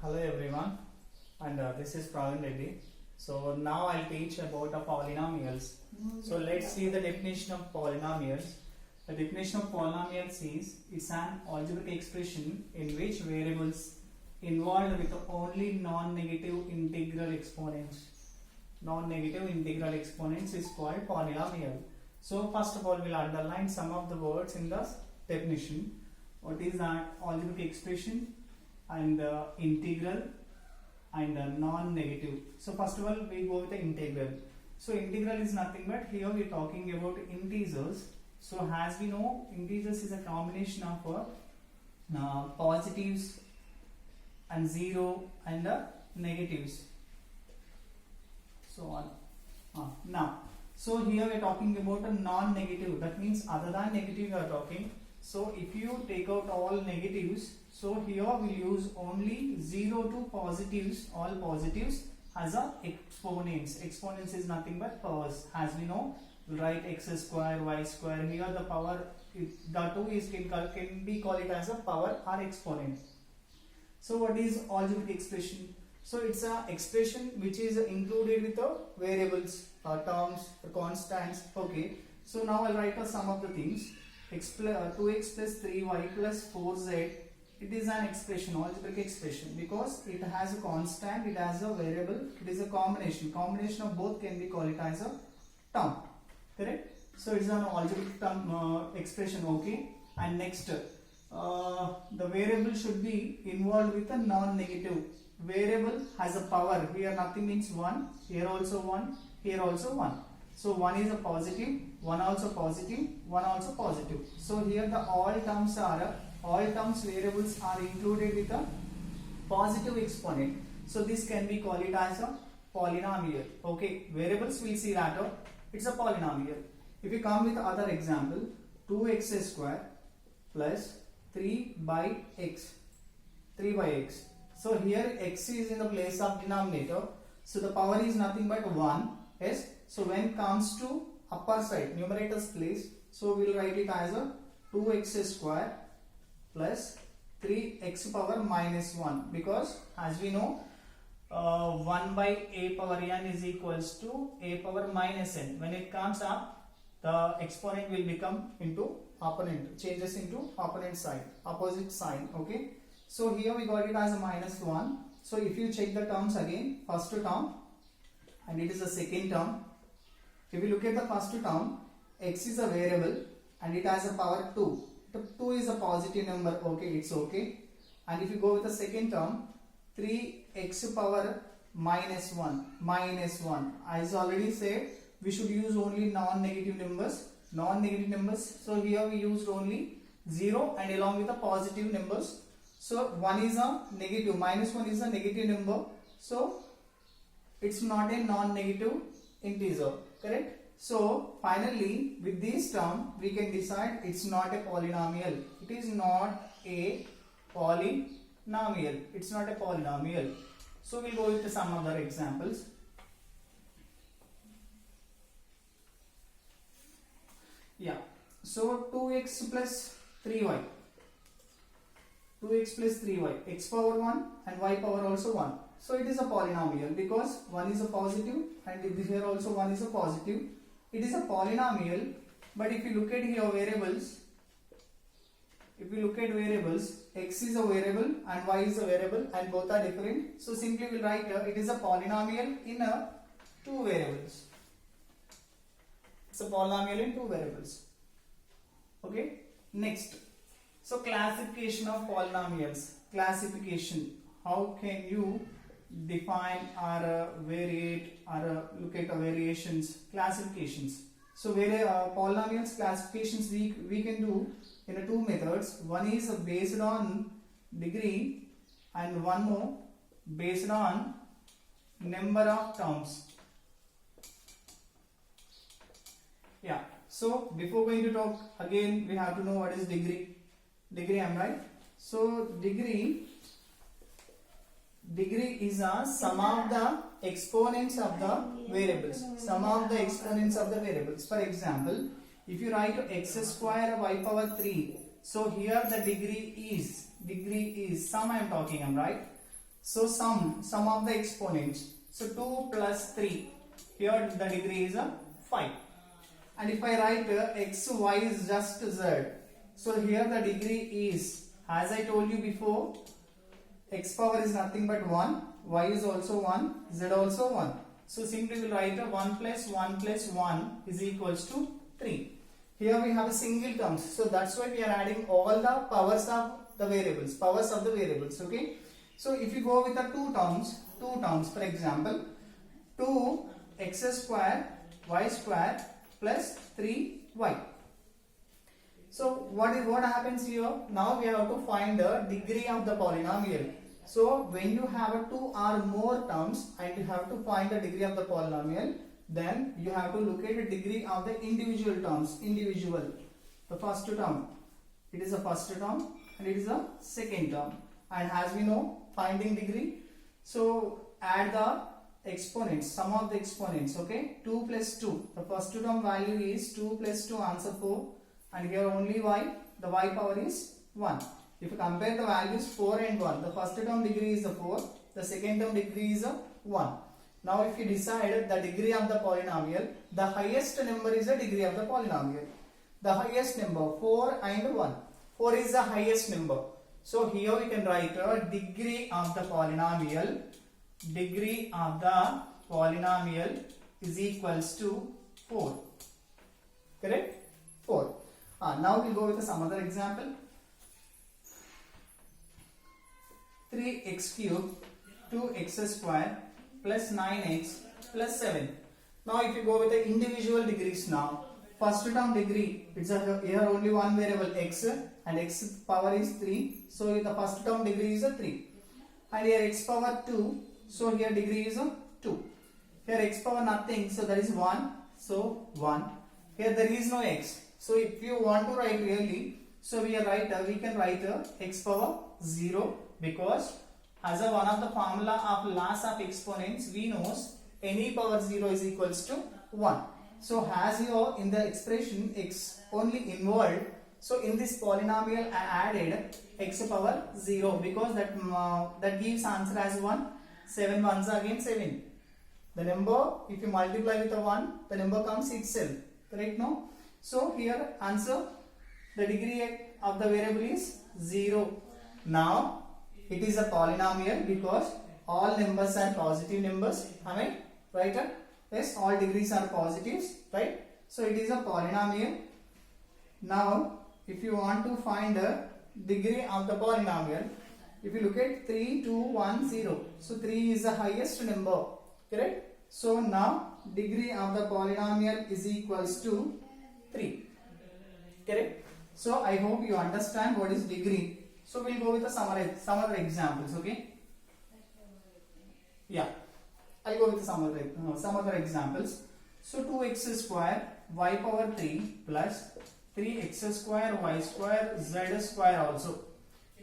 Hello everyone, and this is Pravin Reddy. So now I'll teach about polynomials. So let's see the definition of polynomials. The definition of polynomials is it's an algebraic expression in which variables involved with only non-negative integral exponents. Non-negative integral exponents is called polynomial. So first of all, we'll underline some of the words in the definition. What is an algebraic expression? And integral and non-negative. So first of all we go with the integral. So integral is nothing but here we are talking about integers. So as we know, integers is a combination of positives and zero and negatives, so on. Now so here we are talking about a non-negative, that means other than negative we are talking. So if you take out all negatives, so here we use only 0 to positives, all positives as a exponents. Exponents is nothing but powers. As we know, we write x square, y square. Here the power, the two is can be called it as a power or exponent. So what is algebraic expression? So it's a expression which is included with the variables, terms, constants. Okay. So now I'll write a sum of the things. 2x plus 3y plus 4z. It is an expression, algebraic expression, because it has a constant, it has a variable, it is a combination. Combination of both can be called it as a term. Correct? So it's an algebraic term, expression. Okay. And next, the variable should be involved with a non-negative. Variable has a power. Here nothing means 1. Here also 1. Here also 1. So 1 is a positive, 1 also positive, 1 also positive. So here the all terms variables are included with a positive exponent. So this can be called it as a polynomial. Okay, variables we'll see later. It's a polynomial. If you come with other example, 2x square plus 3 by x. So here x is in the place of denominator. So the power is nothing but 1. Yes. So when it comes to upper side, numerator's place, so we will write it as a 2x square plus 3x power minus 1, because as we know 1 by a power n is equals to a power minus n. When it comes up, the exponent will become into opponent, changes into opponent side, opposite sign. Okay. So here we got it as a minus 1. So if you check the terms again, first term and it is the second term. If you look at the first term, x is a variable and it has a power 2. The 2 is a positive number. Okay, it's okay. And if you go with the second term, 3x power minus 1. As already said, we should use only non-negative numbers. So here we used only 0 and along with the positive numbers. So 1 is a negative, minus 1 is a negative number. So it's not a non-negative integer. Correct? So finally with this term we can decide it's not a polynomial. It is not a polynomial. It's not a polynomial. So we'll go with some other examples. Yeah. So 2x plus 3y. 2x plus 3y. X power 1 and y power also 1. So it is a polynomial because 1 is a positive and here also 1 is a positive. It is a polynomial, but if you look at here variables, x is a variable and y is a variable and both are different. So simply we'll write it is a polynomial in two variables. It's a polynomial in two variables. Okay. Next. So classification of polynomials. Classification. How can you define or variate or look at variations, classifications? So polynomials classifications we can do in two methods. One is based on degree and one more based on number of terms. Yeah. So before going to talk again, we have to know what is degree. Am I right? So degree is a sum of the exponents of the variables. For example, if you write x square y power 3, so here the degree is sum I am talking, right? So sum of the exponents. So 2 plus 3. Here the degree is 5. And if I write x, y is just z. So here the degree is, as I told you before, x power is nothing but 1, y is also 1, z also 1. So simply we will write 1 plus 1 plus 1 is equals to 3. Here we have a single terms. So that's why we are adding all the powers of the variables, okay. So if you go with the two terms, for example, 2x square y square plus 3y. So what happens here? Now we have to find the degree of the polynomial. So when you have two or more terms and you have to find the degree of the polynomial, then you have to look at the degree of the individual terms. The first term, it is a first term and it is a second term. And as we know, finding degree, so add the exponents, sum of the exponents, okay. 2 plus 2, the first term value is 2 plus 2, answer 4, and here only y, the y power is 1. If you compare the values 4 and 1, the first term degree is 4, the second term degree is 1. Now if you decide the degree of the polynomial, the highest number is the degree of the polynomial. The highest number, 4 and 1. 4 is the highest number. So here we can write a degree of the polynomial. Degree of the polynomial is equals to 4. Correct? 4. Now we'll go with some other example. 3x cube 2x square plus 9x plus 7. Now if you go with the individual degrees now, first term degree, it's here only one variable x and x power is 3. So the first term degree is 3. And here x power 2. So here degree is 2. Here x power nothing. So that is 1. So 1. Here there is no x. So if you want to write really, so we can write x power 0, because as a one of the formula of laws of exponents, we knows any power 0 is equals to 1. So as here in the expression x only involved, so in this polynomial I added x power 0, because that gives answer as 1. 7 ones are again 7. The number, if you multiply with a 1, the number comes itself. Correct? No? So here answer, the degree of the variable is 0. Now it is a polynomial because all numbers are positive numbers. Am I right? Yes, all degrees are positives, right? So it is a polynomial. Now if you want to find the degree of the polynomial, if you look at 3, 2, 1, 0. So 3 is the highest number. Correct? So now degree of the polynomial is equals to 3. Correct? So I hope you understand what is degree. So we'll go with some other examples. Okay? Yeah. I'll go with some other examples. So 2x square y power 3 plus 3x square y square z square also.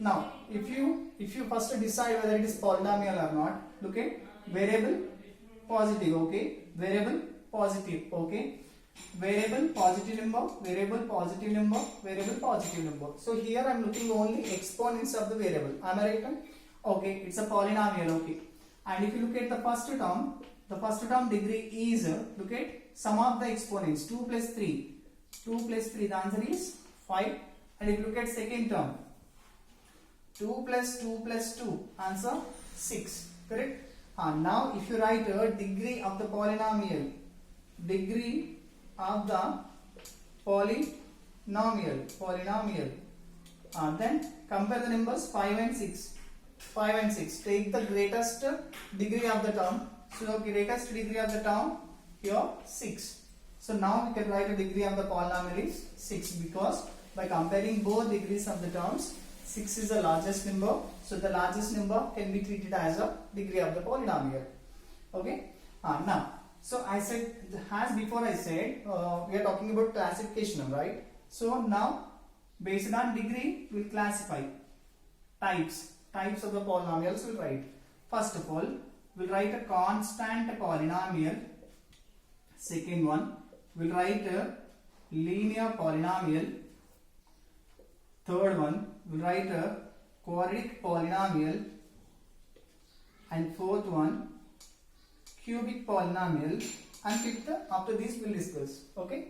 Now if you first decide whether it is polynomial or not, look at variable positive, okay, variable positive, okay, variable positive number, variable positive number, variable positive number. So here I am looking only exponents of the variable. Am I right? Okay, it's a polynomial, okay. And if you look at the first term degree is, look at sum of the exponents, 2 plus 3. 2 plus 3, the answer is 5. And if you look at second term, 2 plus 2 plus 2, answer 6. Correct? Now if you write a degree of the polynomial, degree of the polynomial, then compare the numbers 5 and 6. 5 and 6. Take the greatest degree of the term. So the greatest degree of the term here 6. So now we can write a degree of the polynomial is 6, because by comparing both degrees of the terms, 6 is the largest number. So the largest number can be treated as a degree of the polynomial. Okay. Now, so I said, as before I said, we are talking about classification, right? So now, based on degree, we will classify types of the polynomials. We'll write. First of all, we'll write a constant polynomial. Second one, we'll write a linear polynomial. Third one, we'll write a quadratic polynomial. and fourth one cubic polynomial, and fifth, after this we'll discuss. Okay.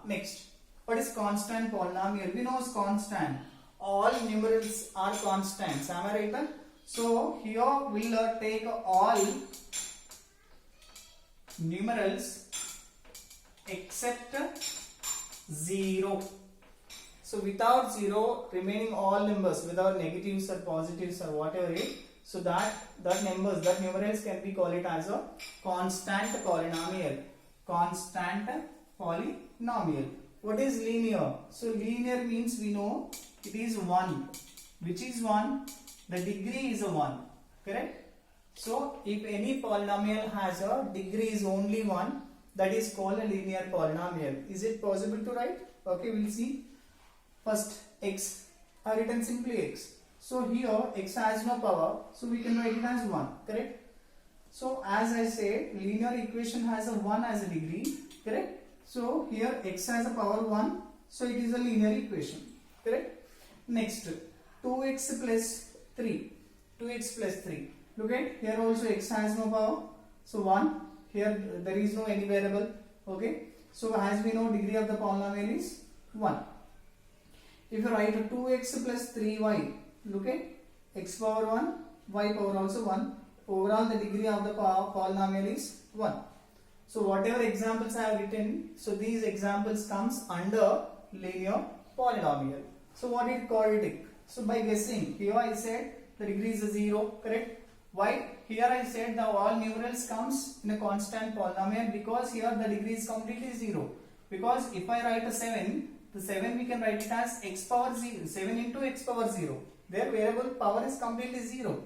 Next, what is constant polynomial? We know is constant. All numerals are constants. Am I right? So here we'll take all numerals except 0. So without 0, remaining all numbers, without negatives or positives or whatever it, so that numerals can be called it as a constant polynomial. Constant polynomial. What is linear? So linear means we know it is 1. Which is 1? The degree is a 1. Correct? So if any polynomial has a degree is only 1, that is called a linear polynomial. Is it possible to write? Okay, we'll see. First, x. I written simply x. So here x has no power, so we can write it as 1. Correct? So as I said, linear equation has a 1 as a degree. Correct? So here x has a power 1, so it is a linear equation. Correct? Next, 2x plus 3. 2x plus 3. Look at here also x has no power, so 1. Here there is no any variable. Okay? So as we know, degree of the polynomial is 1. If you write 2x plus 3y, look at x power 1, y power also 1. Overall the degree of the polynomial is 1. So whatever examples I have written, so these examples comes under linear polynomial. So what is quadratic? So by guessing, here I said the degree is 0, correct? Why? Here I said the all numerals comes in a constant polynomial because here the degree is completely 0. Because if I write a 7, the 7 we can write it as x power 0, 7 into x power 0. Their variable power is completely 0.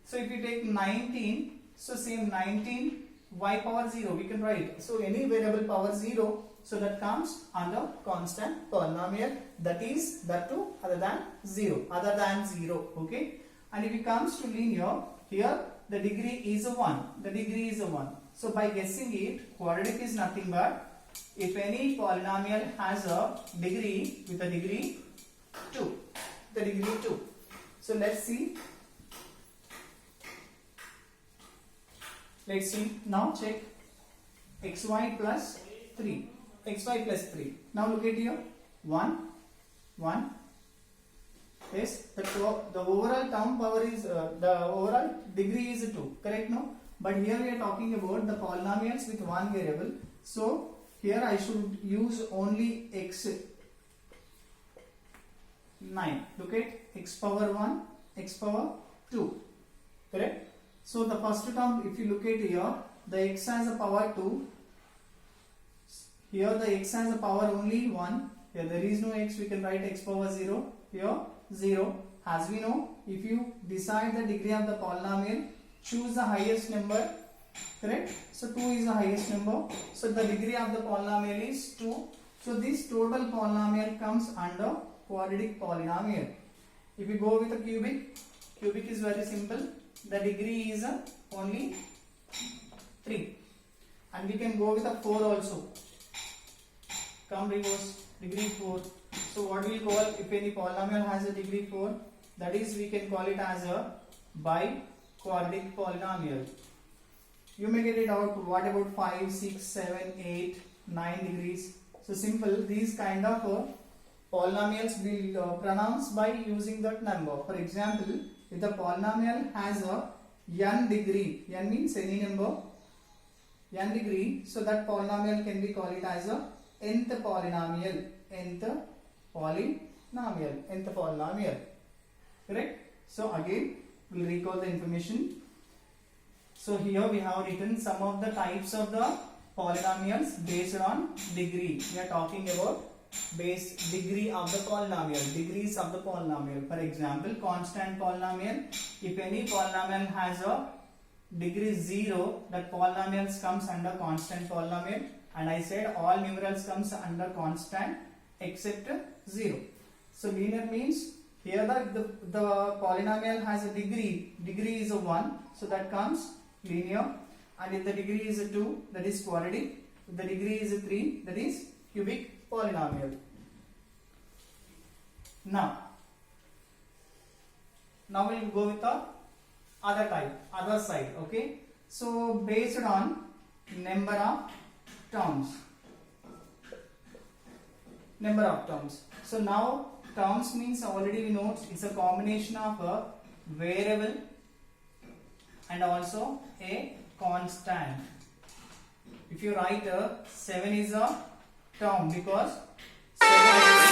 So if you take 19, so same 19 y power 0 we can write. So any variable power 0, so that comes under constant polynomial, that is that too other than 0. Okay. And if it comes to linear, here the degree is a 1. The degree is a 1. So by guessing it, quadratic is nothing but if any polynomial has a degree with a degree 2. The degree 2. So let's see. Let's see. Now check xy plus 3. Xy plus 3. Now look at here. 1, 1. Yes, the overall term power is the overall degree is 2. Correct? No? But here we are talking about the polynomials with one variable. So here I should use only x 9. Look at x power 1, x power 2. Correct? So the first term, if you look at here, the x has a power 2. Here the x has a power only 1. Here there is no x, we can write x power 0. Here 0. As we know, if you decide the degree of the polynomial, choose the highest number. Correct? So 2 is the highest number. So the degree of the polynomial is 2. So this total polynomial comes under quadratic polynomial. If you go with a cubic is very simple. The degree is only 3. And we can go with a 4 also. Come reverse, degree 4. So what we call, if any polynomial has a degree 4, that is we can call it as a biquadratic polynomial. You may get it out. What about 5, 6, 7, 8, 9 degrees? So simple, these kind of polynomials will pronounce by using that number. For example, if the polynomial has a n degree, n means any number, n degree, so that polynomial can be called it as a nth polynomial. Nth polynomial. Correct? So again, we'll recall the information. So here we have written some of the types of the polynomials based on degree. We are talking about base degree of the polynomial, degrees of the polynomial. For example, constant polynomial. If any polynomial has a degree 0, that polynomials comes under constant polynomial. And I said all numerals comes under constant except 0. So linear means here the polynomial has a degree is a 1, so that comes linear. And if the degree is a 2, that is quadratic. If the degree is a 3, that is cubic polynomial. Now we'll go with the other type, other side. Okay, so based on number of terms, so now terms means already we know it's a combination of a variable and also a constant. If you write 7 is a term because 7 is